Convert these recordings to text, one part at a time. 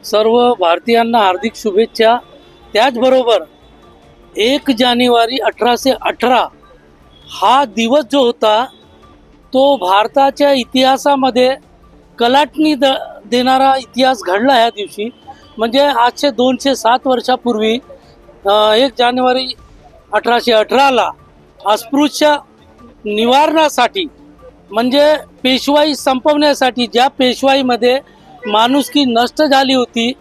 सर्व भारतीयांना हार्दिक शुभेच्छा। त्याचबरोबर 1 जानेवारी 1818 हा दिवस जो होता तो भारताच्या इतिहासामध्ये कलाटणी देणारा इतिहास घडला ह्या दिवशी। म्हणजे आजचे 207 वर्षापूर्वी 1 जानेवारी 1818ला अस्पृश्य निवारणासाठी म्हणजे पेशवाई संपवण्यासाठी, ज्या पेशवाईमध्ये माणुसकी नष्ट झाली होती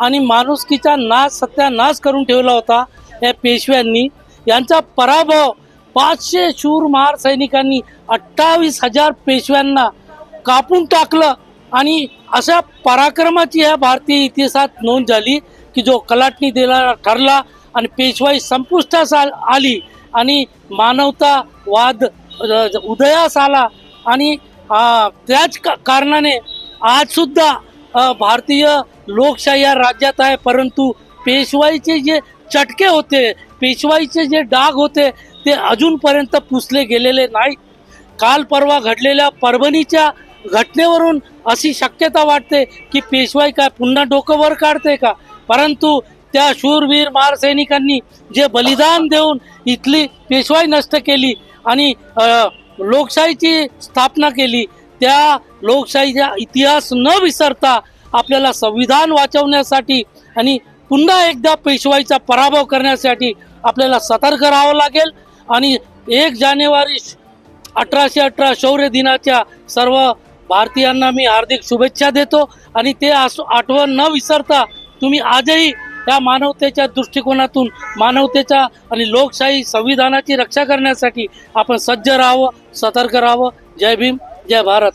आणि माणुसकीचा सत्यानाश करून ठेवला होता या पेशव्यांनी, यांचा पराभव 500 शूर महार सैनिकांनी 28,000 पेशव्यांना कापून टाकलं। आणि अशा पराक्रमाची या भारतीय इतिहासात नोंद झाली की जो कलाटणी देणारा ठरला आणि पेशवाई संपुष्टास आली आणि मानवतावाद उदयास आला। आणि त्याच कारणाने आज सुद्धा भारतीय लोकशाही या राज्यात आहे, परंतु पेशवाईचे जे चटके होते, पेशवाईचे जे डाग होते ते अजूनपर्यंत पुसले गेलेले नाहीत। काल परवा घडलेल्या परभणीच्या घटनेवरून अशी शक्यता वाटते की पेशवाई काय पुन्हा डोकं वर काढते का, परंतु त्या शूरवीर महार सैनिकांनी जे बलिदान देऊन इथली पेशवाई नष्ट केली आणि लोकशाहीची स्थापना केली, त्या लोकशाहीचा इतिहास न विसरता आपल्याला संविधान वाचवण्यासाठी आणि पुन्हा एकदा पेशवाईचा पराभव करण्यासाठी आपल्याला सतर्क राहावं लागेल। आणि 1 जानेवारी 1818 शौर्य दिनाच्या सर्व भारतीयांना मी हार्दिक शुभेच्छा देतो। आणि ते आठवण न विसरता तुम्ही आजही या मानवतेच्या दृष्टिकोनातून मानवतेच्या आणि लोकशाही संविधानाची रक्षा करण्यासाठी आपण सज्ज राहावं, सतर्क राहावं। जय भीम, जय भारत।